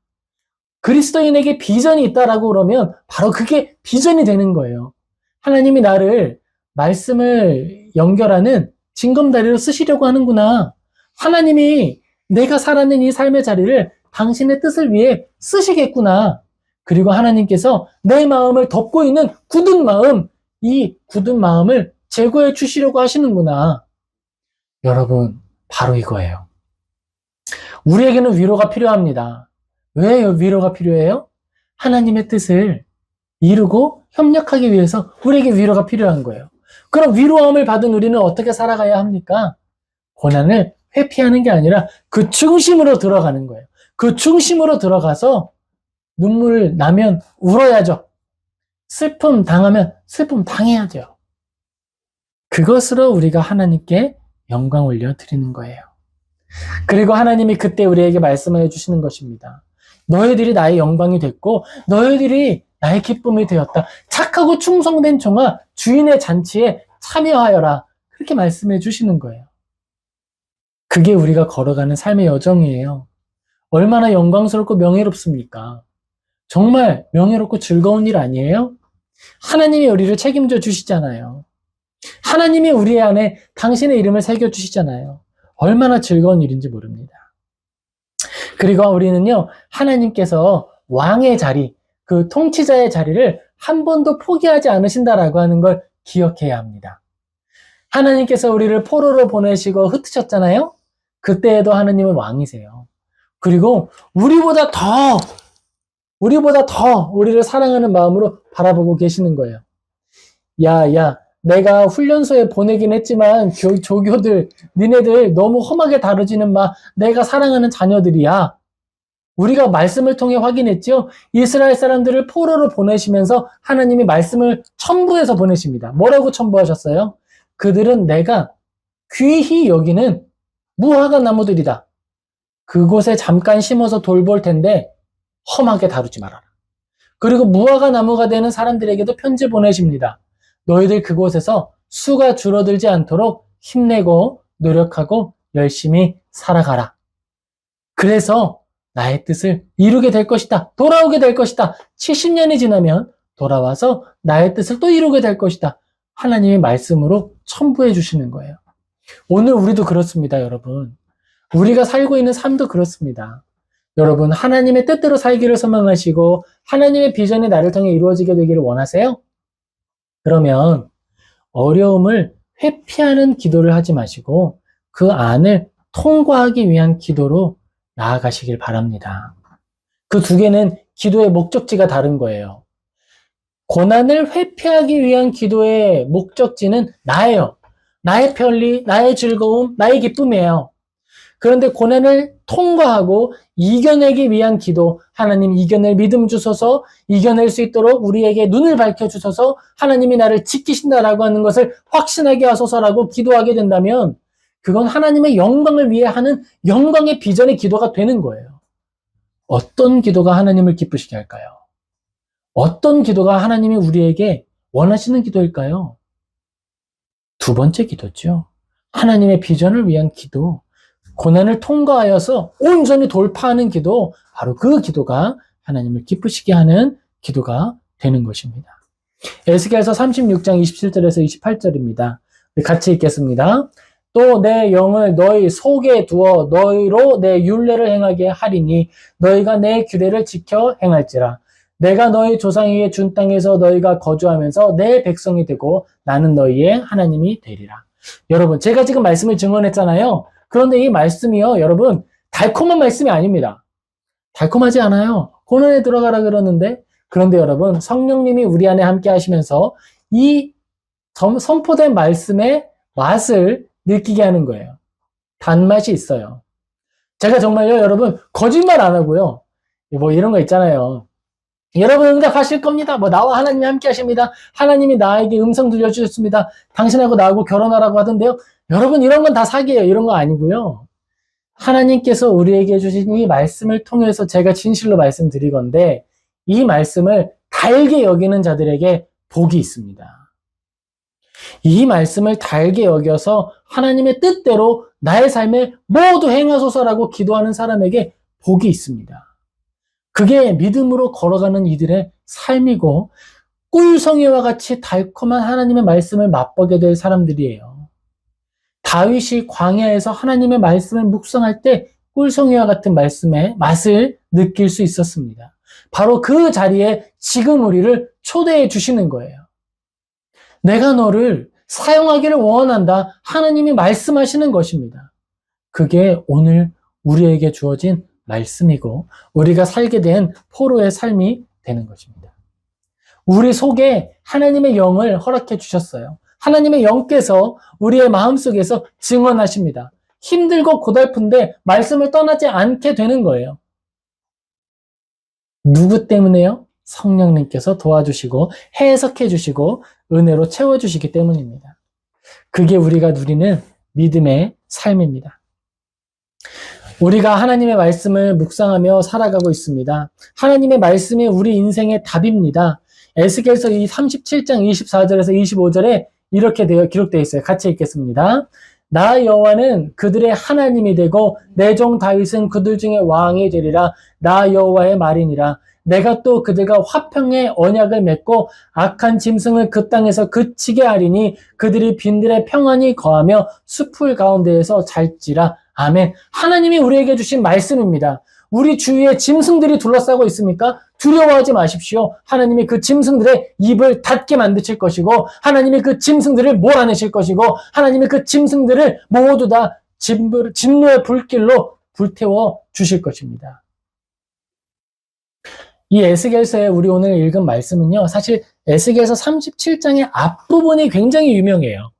그리스도인에게 비전이 있다라고 그러면 바로 그게 비전이 되는 거예요. 하나님이 나를 말씀을 연결하는 징검다리로 쓰시려고 하는구나. 하나님이 내가 살아낸 이 삶의 자리를 당신의 뜻을 위해 쓰시겠구나. 그리고 하나님께서 내 마음을 덮고 있는 굳은 마음, 이 굳은 마음을 제거해 주시려고 하시는구나. 여러분, 바로 이거예요. 우리에게는 위로가 필요합니다. 왜 위로가 필요해요? 하나님의 뜻을 이루고 협력하기 위해서 우리에게 위로가 필요한 거예요. 그럼 위로함을 받은 우리는 어떻게 살아가야 합니까? 고난을 회피하는 게 아니라 그 중심으로 들어가는 거예요. 그 중심으로 들어가서 눈물 나면 울어야죠. 슬픔 당하면 슬픔 당해야죠. 그것으로 우리가 하나님께 영광 올려드리는 거예요. 그리고 하나님이 그때 우리에게 말씀해 주시는 것입니다. 너희들이 나의 영광이 됐고 너희들이 나의 기쁨이 되었다. 착하고 충성된 종아 주인의 잔치에 참여하여라. 그렇게 말씀해 주시는 거예요. 그게 우리가 걸어가는 삶의 여정이에요. 얼마나 영광스럽고 명예롭습니까? 정말 명예롭고 즐거운 일 아니에요? 하나님이 우리를 책임져 주시잖아요. 하나님이 우리 안에 당신의 이름을 새겨주시잖아요. 얼마나 즐거운 일인지 모릅니다. 그리고 우리는요, 하나님께서 왕의 자리, 그 통치자의 자리를 한 번도 포기하지 않으신다라고 하는 걸 기억해야 합니다. 하나님께서 우리를 포로로 보내시고 흩으셨잖아요? 그때에도 하나님은 왕이세요. 그리고 우리보다 더 우리를 사랑하는 마음으로 바라보고 계시는 거예요. 야, 내가 훈련소에 보내긴 했지만 조교들, 니네들 너무 험하게 다루지는 마. 내가 사랑하는 자녀들이야. 우리가 말씀을 통해 확인했죠. 이스라엘 사람들을 포로로 보내시면서 하나님이 말씀을 첨부해서 보내십니다. 뭐라고 첨부하셨어요? 그들은 내가 귀히 여기는 무화과 나무들이다. 그곳에 잠깐 심어서 돌볼 텐데 험하게 다루지 말아라. 그리고 무화과 나무가 되는 사람들에게도 편지 보내십니다. 너희들 그곳에서 수가 줄어들지 않도록 힘내고 노력하고 열심히 살아가라. 그래서 나의 뜻을 이루게 될 것이다. 돌아오게 될 것이다. 70년이 지나면 돌아와서 나의 뜻을 또 이루게 될 것이다. 하나님의 말씀으로 첨부해 주시는 거예요. 오늘 우리도 그렇습니다, 여러분. 우리가 살고 있는 삶도 그렇습니다. 여러분, 하나님의 뜻대로 살기를 소망하시고 하나님의 비전이 나를 통해 이루어지게 되기를 원하세요? 그러면 어려움을 회피하는 기도를 하지 마시고 그 안을 통과하기 위한 기도로 나아가시길 바랍니다. 그 두 개는 기도의 목적지가 다른 거예요. 고난을 회피하기 위한 기도의 목적지는 나예요. 나의 편리, 나의 즐거움, 나의 기쁨이에요. 그런데 고난을 통과하고 이겨내기 위한 기도, 하나님 이겨낼 믿음 주소서, 이겨낼 수 있도록 우리에게 눈을 밝혀주소서, 하나님이 나를 지키신다라고 하는 것을 확신하게 하소서라고 기도하게 된다면 그건 하나님의 영광을 위해 하는 영광의 비전의 기도가 되는 거예요. 어떤 기도가 하나님을 기쁘시게 할까요? 어떤 기도가 하나님이 우리에게 원하시는 기도일까요? 두 번째 기도죠. 하나님의 비전을 위한 기도. 고난을 통과하여서 온전히 돌파하는 기도, 바로 그 기도가 하나님을 기쁘시게 하는 기도가 되는 것입니다. 에스겔서 36장 27절에서 28절입니다. 같이 읽겠습니다. 또 내 영을 너희 속에 두어 너희로 내 율례를 행하게 하리니 너희가 내 규례를 지켜 행할지라. 내가 너희 조상에게 준 땅에서 너희가 거주하면서 내 백성이 되고 나는 너희의 하나님이 되리라. 여러분, 제가 지금 말씀을 증언했잖아요. 그런데 이 말씀이요, 여러분, 달콤한 말씀이 아닙니다. 달콤하지 않아요. 고난에 들어가라 그러는데, 그런데 여러분, 성령님이 우리 안에 함께 하시면서 이 선포된 말씀의 맛을 느끼게 하는 거예요. 단맛이 있어요. 제가 정말요, 여러분, 거짓말 안 하고요. 뭐 이런 거 있잖아요. 여러분 응답하실 겁니다. 뭐 나와 하나님이 함께 하십니다. 하나님이 나에게 음성 들려주셨습니다. 당신하고 나하고 결혼하라고 하던데요. 여러분 이런 건 다 사기예요. 이런 거 아니고요. 하나님께서 우리에게 주신 이 말씀을 통해서 제가 진실로 말씀드리건데 이 말씀을 달게 여기는 자들에게 복이 있습니다. 이 말씀을 달게 여겨서 하나님의 뜻대로 나의 삶에 모두 행하소서라고 기도하는 사람에게 복이 있습니다. 그게 믿음으로 걸어가는 이들의 삶이고 꿀성이와 같이 달콤한 하나님의 말씀을 맛보게 될 사람들이에요. 다윗이 광야에서 하나님의 말씀을 묵상할 때 꿀성이와 같은 말씀의 맛을 느낄 수 있었습니다. 바로 그 자리에 지금 우리를 초대해 주시는 거예요. 내가 너를 사용하기를 원한다. 하나님이 말씀하시는 것입니다. 그게 오늘 우리에게 주어진 말씀이고 우리가 살게 된 포로의 삶이 되는 것입니다. 우리 속에 하나님의 영을 허락해 주셨어요. 하나님의 영께서 우리의 마음속에서 증언하십니다. 힘들고 고달픈데 말씀을 떠나지 않게 되는 거예요. 누구 때문에요? 성령님께서 도와주시고 해석해 주시고 은혜로 채워주시기 때문입니다. 그게 우리가 누리는 믿음의 삶입니다. 우리가 하나님의 말씀을 묵상하며 살아가고 있습니다. 하나님의 말씀이 우리 인생의 답입니다. 에스겔서 37장 24절에서 25절에 이렇게 기록되어 있어요. 같이 읽겠습니다. 나 여호와는 그들의 하나님이 되고 내 종 다윗은 그들 중에 왕이 되리라. 나 여호와의 말이니라. 내가 또 그들과 화평의 언약을 맺고 악한 짐승을 그 땅에서 그치게 하리니 그들이 빈들에 평안히 거하며 숲풀 가운데에서 잘지라. 아멘. 하나님이 우리에게 주신 말씀입니다. 우리 주위에 짐승들이 둘러싸고 있습니까? 두려워하지 마십시오. 하나님이 그 짐승들의 입을 닫게 만드실 것이고 하나님이 그 짐승들을 몰아내실 것이고 하나님이 그 짐승들을 모두 다 진노의 불길로 불태워 주실 것입니다. 이 에스겔서에 우리 오늘 읽은 말씀은요. 사실 에스겔서 37장의 앞부분이 굉장히 유명해요.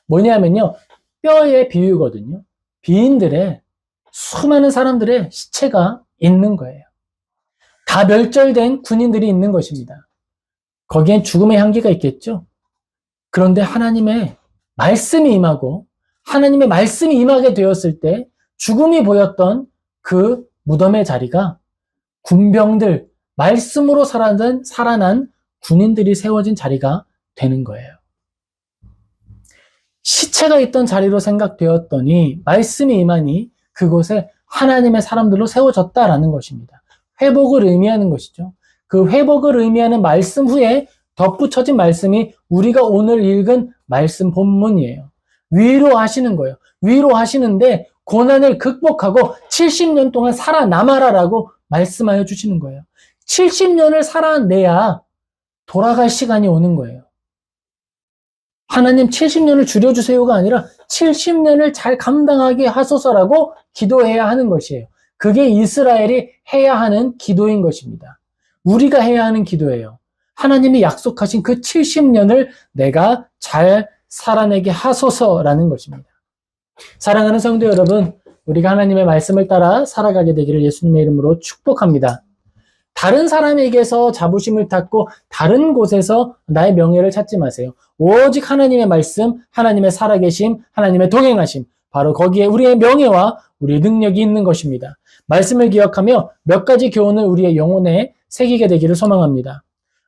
뭐냐면요. 뼈의 비유거든요. 비인들의 수많은 사람들의 시체가 있는 거예요. 다 멸절된 군인들이 있는 것입니다. 거기엔 죽음의 향기가 있겠죠. 그런데 하나님의 말씀이 임하고 하나님의 말씀이 임하게 되었을 때 죽음이 보였던 그 무덤의 자리가 군병들, 말씀으로 살아난 군인들이 세워진 자리가 되는 거예요. 시체가 있던 자리로 생각되었더니 말씀이 임하니 그곳에 하나님의 사람들로 세워졌다라는 것입니다. 회복을 의미하는 것이죠. 그 회복을 의미하는 말씀 후에 덧붙여진 말씀이 우리가 오늘 읽은 말씀 본문이에요. 위로하시는 거예요. 위로하시는데 고난을 극복하고 70년 동안 살아남아라라고 말씀하여 주시는 거예요. 70년을 살아내야 돌아갈 시간이 오는 거예요. 하나님 70년을 줄여주세요가 아니라 70년을 잘 감당하게 하소서라고 기도해야 하는 것이에요. 그게 이스라엘이 해야 하는 기도인 것입니다. 우리가 해야 하는 기도예요. 하나님이 약속하신 그 70년을 내가 잘 살아내게 하소서라는 것입니다. 사랑하는 성도 여러분, 우리가 하나님의 말씀을 따라 살아가게 되기를 예수님의 이름으로 축복합니다. 다른 사람에게서 자부심을 찾고 다른 곳에서 나의 명예를 찾지 마세요. 오직 하나님의 말씀, 하나님의 살아계심, 하나님의 동행하심, 바로 거기에 우리의 명예와 우리의 능력이 있는 것입니다. 말씀을 기억하며 몇 가지 교훈을 우리의 영혼에 새기게 되기를 소망합니다.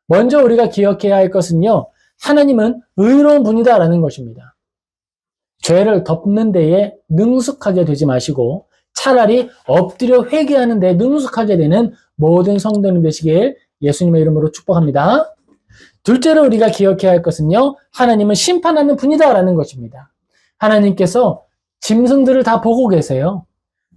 먼저 우리가 기억해야 할 것은요, 하나님은 의로운 분이다라는 것입니다. 죄를 덮는 데에 능숙하게 되지 마시고 차라리 엎드려 회개하는 데 능숙하게 되는 모든 성도님 되시길 예수님의 이름으로 축복합니다. 둘째로 우리가 기억해야 할 것은요, 하나님은 심판하는 분이다라는 것입니다. 하나님께서 짐승들을 다 보고 계세요.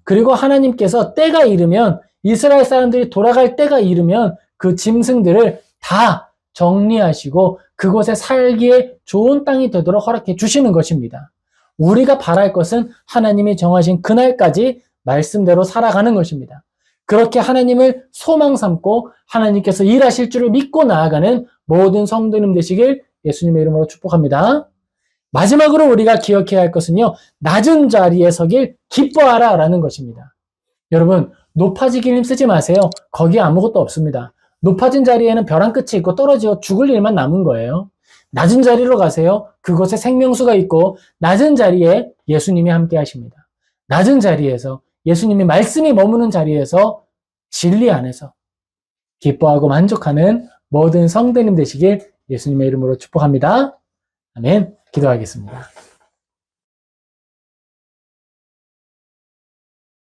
그리고 하나님께서 때가 이르면, 이스라엘 사람들이 돌아갈 때가 이르면 그 짐승들을 다 정리하시고 그곳에 살기에 좋은 땅이 되도록 허락해 주시는 것입니다. 우리가 바랄 것은 하나님이 정하신 그날까지 말씀대로 살아가는 것입니다. 그렇게 하나님을 소망 삼고 하나님께서 일하실 줄을 믿고 나아가는 모든 성도님 되시길 예수님의 이름으로 축복합니다. 마지막으로 우리가 기억해야 할 것은요, 낮은 자리에 서길 기뻐하라 라는 것입니다. 여러분, 높아지기는 쓰지 마세요. 거기에 아무것도 없습니다. 높아진 자리에는 벼랑 끝이 있고 떨어지고 죽을 일만 남은 거예요. 낮은 자리로 가세요. 그곳에 생명수가 있고 낮은 자리에 예수님이 함께 하십니다. 낮은 자리에서 예수님이 말씀이 머무는 자리에서 진리 안에서 기뻐하고 만족하는 모든 성도님 되시길 예수님의 이름으로 축복합니다. 아멘. 기도하겠습니다.